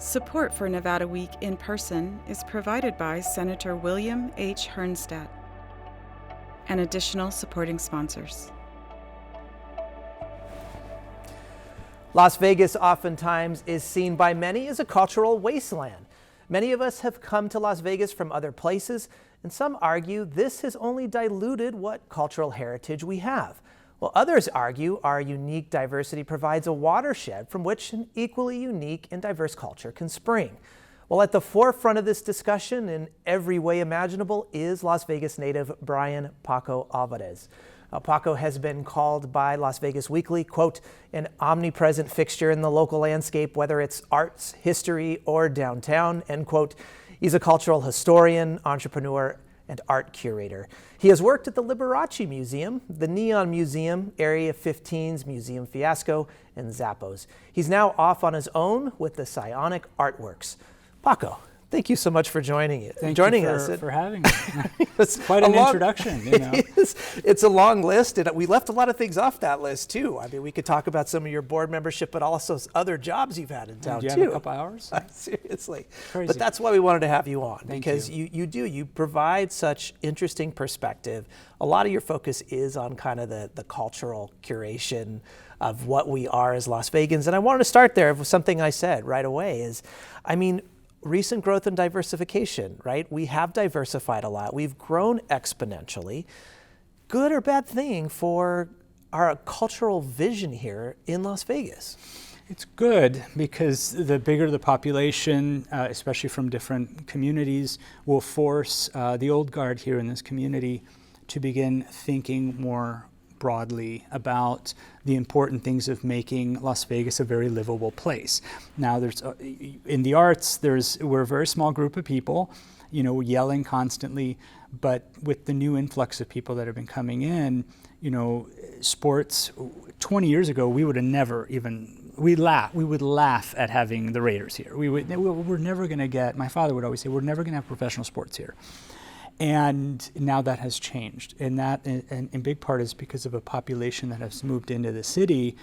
Support for Nevada Week in person is provided by Senator William H. Hernstat and additional supporting sponsors. Las Vegas oftentimes is seen by many as a cultural wasteland. Many of us have come to Las Vegas from other places, and some argue this has only diluted what cultural heritage we have. While others argue our unique diversity provides a watershed from which an equally unique and diverse culture can spring. Well, at the forefront of this discussion in every way imaginable is Las Vegas native Brian Paco Alvarez. Paco has been called by Las Vegas Weekly, quote, an omnipresent fixture in the local landscape, whether it's arts, history, or downtown, end quote. He's a cultural historian, entrepreneur, and art curator. He has worked at the Liberace Museum, the Neon Museum, Area 15's Museum Fiasco, and Zappos. He's now off on his own with the Psionic Art Works. Paco, thank you so much for joining us. Thank you for having me. It's quite an introduction. You know. It's a long list, and we left a lot of things off that list too. I mean, we could talk about some of your board membership, but also other jobs you've had in town too. Do you have a couple hours? Seriously. Crazy. But that's why we wanted to have you on, because you. You provide such interesting perspective. A lot of your focus is on kind of the cultural curation of what we are as Las Vegans. And I wanted to start there with something I said right away is, I mean, recent growth and diversification, right? We have diversified a lot. We've grown exponentially. Good or bad thing for our cultural vision here in Las Vegas? It's good because the bigger the population, especially from different communities, will force the old guard here in this community to begin thinking more broadly about the important things of making Las Vegas a very livable place. Now, there's in the arts, we're a very small group of people, you know, yelling constantly, but with the new influx of people that have been coming in, you know, sports, 20 years ago, we would have never even, we would laugh at having the Raiders here. We're never going to get, my father would always say, we're never going to have professional sports here. And now that has changed, and that in big part is because of a population that has moved into the city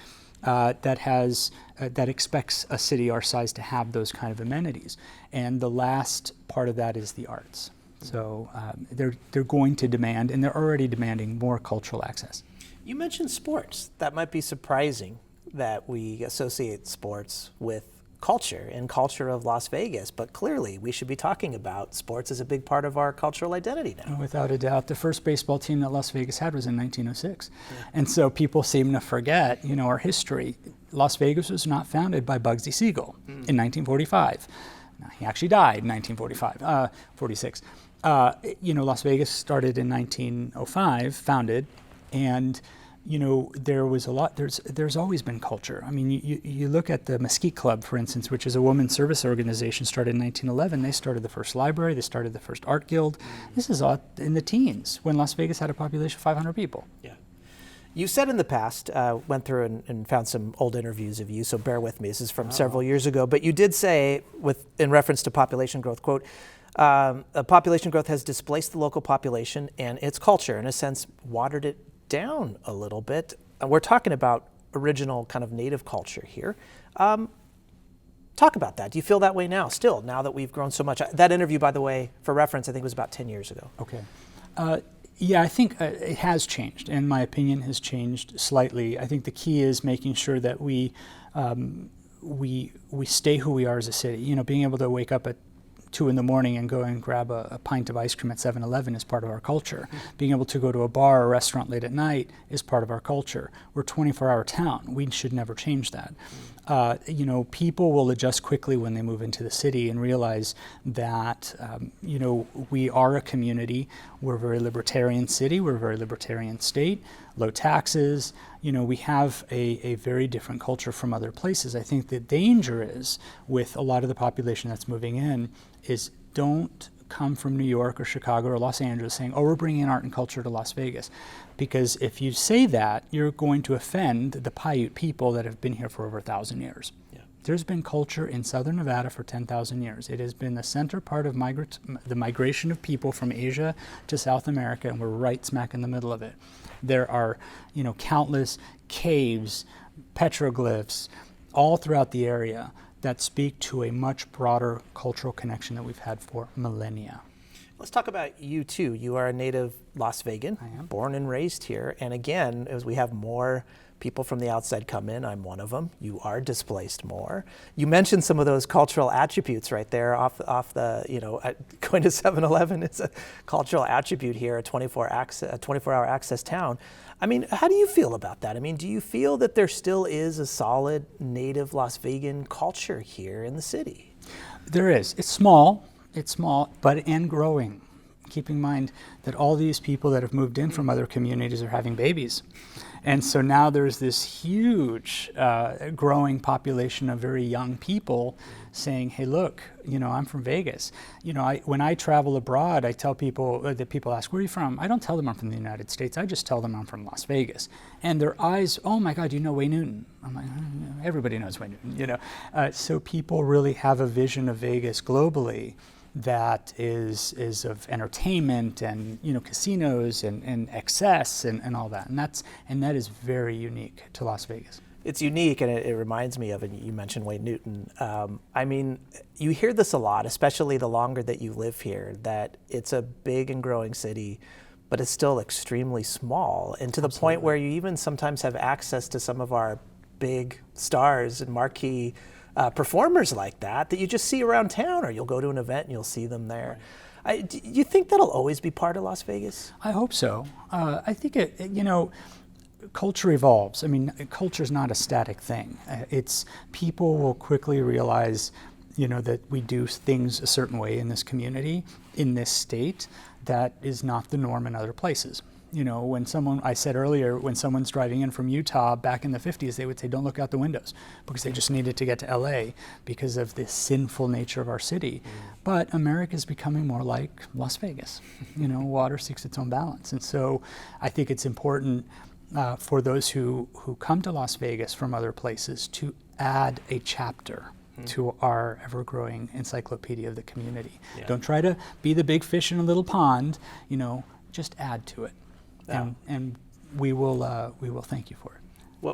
that expects a city our size to have those kind of amenities. And the last part of that is the arts. So they're going to demand, and they're already demanding, more cultural access. You mentioned sports. That might be surprising that we associate sports with culture and culture of Las Vegas, but clearly we should be talking about sports as a big part of our cultural identity now. Without a doubt. The first baseball team that Las Vegas had was in 1906. Yeah. And so people seem to forget, you know, our history. Las Vegas was not founded by Bugsy Siegel in 1945. Now, he actually died in 1945, 46. You know, Las Vegas started in 1905, founded, and you know, there was a lot, there's always been culture. I mean, you look at the Mesquite Club, for instance, which is a women's service organization, started in 1911. They started the first library, they started the first art guild. This is all in the teens, when Las Vegas had a population of 500 people. Yeah. You said in the past, went through and found some old interviews of you, so bear with me, this is from several years ago, but you did say, in reference to population growth, quote, population growth has displaced the local population and its culture, in a sense, watered it down a little bit. We're talking about original kind of native culture here. Talk about that. Do you feel that way now, still, now that we've grown so much? That interview, by the way, for reference, I think was about 10 years ago. Okay. Yeah, I think it has changed, and my opinion has changed slightly. I think the key is making sure that we stay who we are as a city. You know, being able to wake up at 2 in the morning and go and grab a pint of ice cream at 7-Eleven is part of our culture. Being able to go to a bar or restaurant late at night is part of our culture. We're a 24-hour town. We should never change that. You know, people will adjust quickly when they move into the city and realize that, you know, we are a community. We're a very libertarian city. We're a very libertarian state. Low taxes. You know, we have a very different culture from other places. I think the danger is, with a lot of the population that's moving in, is don't come from New York or Chicago or Los Angeles saying, oh, we're bringing art and culture to Las Vegas. Because if you say that, you're going to offend the Paiute people that have been here for over 1,000 years. Yeah. There's been culture in southern Nevada for 10,000 years. It has been the center part of the migration of people from Asia to South America, and we're right smack in the middle of it. There are, you know, countless caves, petroglyphs, all throughout the area that speak to a much broader cultural connection that we've had for millennia. Let's talk about you too. You are a native Las Vegan, I am. born and raised here. And again, as we have more people from the outside come in, I'm one of them. You are displaced more. You mentioned some of those cultural attributes right there off the, going to 7-Eleven is a cultural attribute here, a 24-hour access town. I mean, how do you feel about that? I mean, do you feel that there still is a solid native Las Vegan culture here in the city? There is. It's small, and growing. Keep in mind that all these people that have moved in from other communities are having babies. And so now there's this huge growing population of very young people saying, hey, look, I'm from Vegas. When I travel abroad, I tell people, that people ask, where are you from? I don't tell them I'm from the United States. I just tell them I'm from Las Vegas. And their eyes, oh my God, you know Wayne Newton? I'm like, everybody knows Wayne Newton, So people really have a vision of Vegas globally that is of entertainment and casinos and excess and all that, and that is very unique to Las Vegas. It's unique, and it reminds me of, and you mentioned Wayne Newton. I mean, you hear this a lot, especially the longer that you live here, that it's a big and growing city, but it's still extremely small, and to the point where you even sometimes have access to some of our big stars and marquee performers like that you just see around town, or you'll go to an event and you'll see them there. Right. Do you think that'll always be part of Las Vegas? I hope so. I think culture evolves. I mean, culture is not a static thing. It's people will quickly realize, that we do things a certain way in this community, in this state, that is not the norm in other places. I said earlier, when someone's driving in from Utah back in the 50s, they would say, don't look out the windows, because they just needed to get to LA because of the sinful nature of our city. But America is becoming more like Las Vegas. Water seeks its own balance. And so I think it's important for those who come to Las Vegas from other places to add a chapter to our ever-growing encyclopedia of the community. Yeah. Don't try to be the big fish in a little pond, just add to it. Yeah. And we will thank you for it.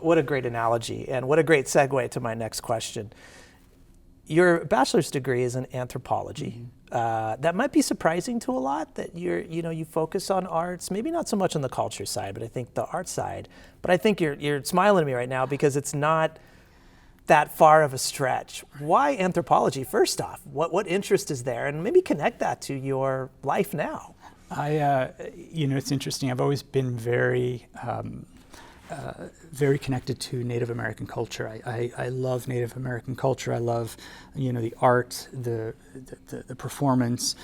What a great analogy, and what a great segue to my next question. Your bachelor's degree is in anthropology. Mm-hmm. That might be surprising to a lot, that you focus on arts, maybe not so much on the culture side, but I think the art side. But I think you're smiling at me right now because it's not that far of a stretch. Why anthropology? First off, what interest is there, and maybe connect that to your life now. It's interesting. I've always been very connected to Native American culture. I love Native American culture. I love, the art, the performance.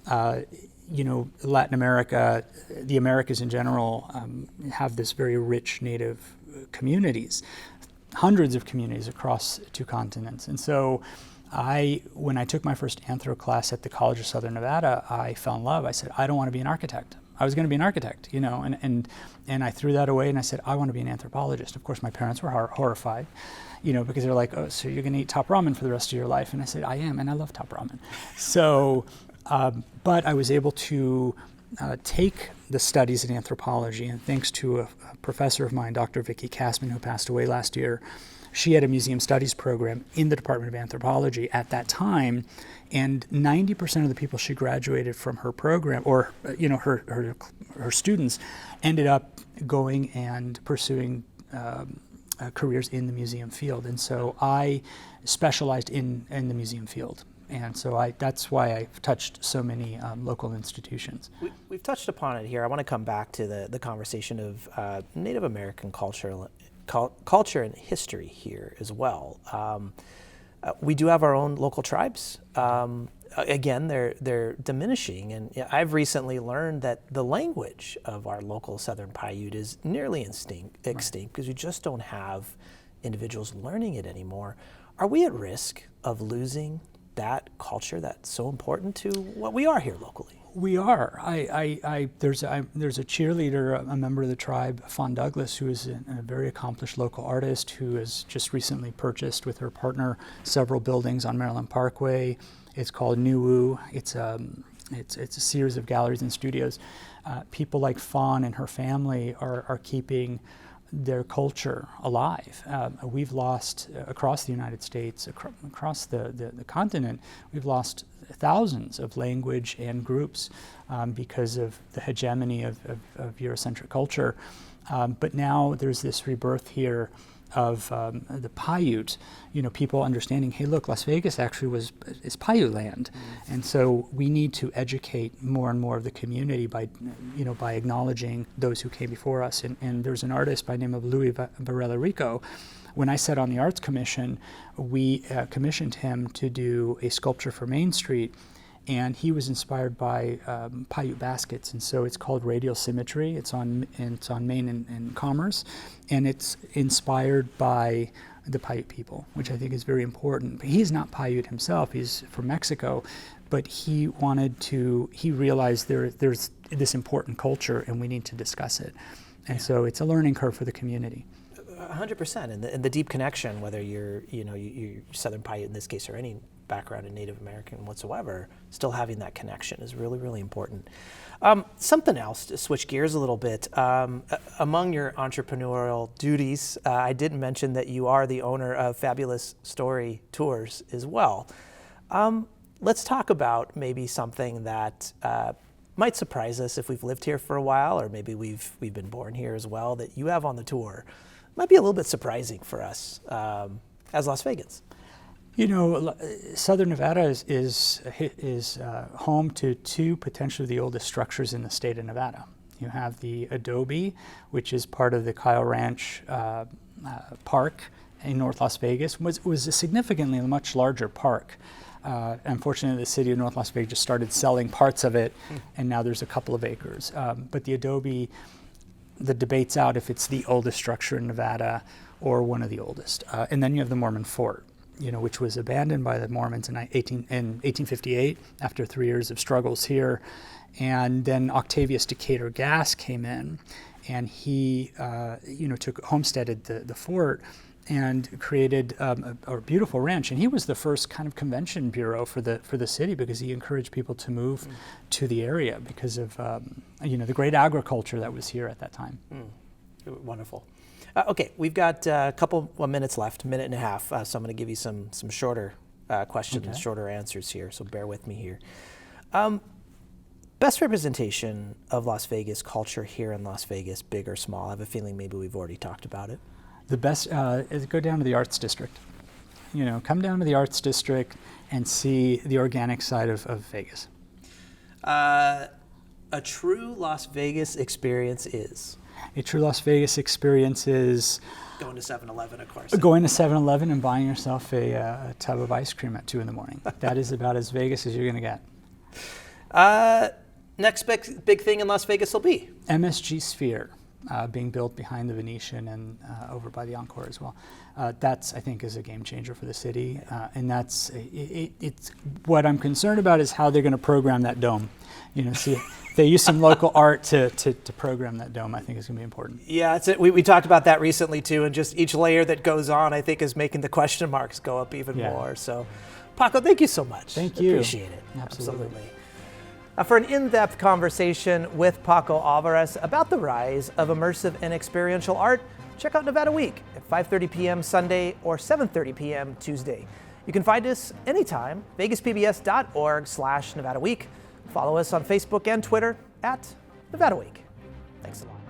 Latin America, the Americas in general, have this very rich Native communities, hundreds of communities across 2 continents. And so when I took my first anthro class at the College of Southern Nevada, I fell in love. I said, I don't want to be an architect. I was going to be an architect, and I threw that away, and I said, I want to be an anthropologist. Of course, my parents were horrified, because they're like, oh, so you're going to eat top ramen for the rest of your life? And I said, I am, and I love top ramen. So, but I was able to take the studies in anthropology, and thanks to a professor of mine, Dr. Vicki Kassman, who passed away last year, she had a museum studies program in the Department of Anthropology at that time, and 90% of the people she graduated from her program, or her students, ended up going and pursuing careers in the museum field. And so I specialized in the museum field. And so that's why I've touched so many local institutions. We've touched upon it here. I want to come back to the conversation of Native American culture and history here as well. We do have our own local tribes. Again, they're diminishing, and I've recently learned that the language of our local Southern Paiute is nearly extinct because we just don't have individuals learning it anymore. Are we at risk of losing that culture that's so important to what we are here locally? We are. There's a cheerleader, a member of the tribe, Fawn Douglas, who is a very accomplished local artist who has just recently purchased with her partner several buildings on Maryland Parkway. It's called Nuwu. It's a series of galleries and studios. People like Fawn and her family are keeping their culture alive. We've lost, across the United States, across the continent, we've lost thousands of language and groups because of the hegemony of Eurocentric culture. But now there's this rebirth here of the Paiute, people understanding, hey, look, Las Vegas actually is Paiute land. And so we need to educate more and more of the community by acknowledging those who came before us. And there's an artist by the name of Louis Varela Rico. When I sat on the Arts Commission, we commissioned him to do a sculpture for Main Street. And he was inspired by Paiute baskets, and so it's called Radial Symmetry. It's on Main and Commerce, and it's inspired by the Paiute people, which I think is very important. But he's not Paiute himself; he's from Mexico, but he realized there's this important culture, and we need to discuss it. And so it's a learning curve for the community. 100%, and the deep connection, whether you're Southern Paiute in this case or any background in Native American whatsoever, still having that connection is really, really important. Something else, to switch gears a little bit, among your entrepreneurial duties, I didn't mention that you are the owner of Fabulous Story Tours as well. Let's talk about maybe something that might surprise us if we've lived here for a while, or maybe we've been born here as well, that you have on the tour. Might be a little bit surprising for us as Las Vegans. Southern Nevada is home to two potentially the oldest structures in the state of Nevada. You have the Adobe, which is part of the Kyle Ranch Park in North Las Vegas, was a significantly much larger park. Unfortunately, the city of North Las Vegas just started selling parts of it, and now there's a couple of acres. But the Adobe, the debate's out if it's the oldest structure in Nevada or one of the oldest. And then you have the Mormon Fort, which was abandoned by the Mormons in 1858 after 3 years of struggles here. And then Octavius Decatur Gass came in, and he, homesteaded the fort and created a beautiful ranch. And he was the first kind of convention bureau for the city, because he encouraged people to move to the area because of the great agriculture that was here at that time. Wonderful. Okay, we've got a couple of minutes left, a minute and a half, so I'm going to give you some shorter questions, shorter answers here, so bear with me here. Best representation of Las Vegas culture here in Las Vegas, big or small? I have a feeling maybe we've already talked about it. The best is go down to the Arts District. Come down to the Arts District and see the organic side of Vegas. A true Las Vegas experience is? A true Las Vegas experience is going to 7-Eleven, of course. Going to 7-Eleven and buying yourself a tub of ice cream at 2 in the morning. That is about as Vegas as you're going to get. Next big thing in Las Vegas will be? MSG Sphere, being built behind the Venetian and over by the Encore as well. That's, I think, is a game changer for the city. And it's what I'm concerned about is how they're going to program that dome. See, if they use some local art to program that dome, I think is going to be important. Yeah, we talked about that recently too, and just each layer that goes on, I think, is making the question marks go up even more. So, Paco, thank you so much. Thank you. Appreciate it. Absolutely. For an in-depth conversation with Paco Alvarez about the rise of immersive and experiential art, check out Nevada Week at 5:30 p.m. Sunday or 7:30 p.m. Tuesday. You can find us anytime, vegaspbs.org/Nevada Week. Follow us on Facebook and Twitter at Nevada Week. Thanks a lot.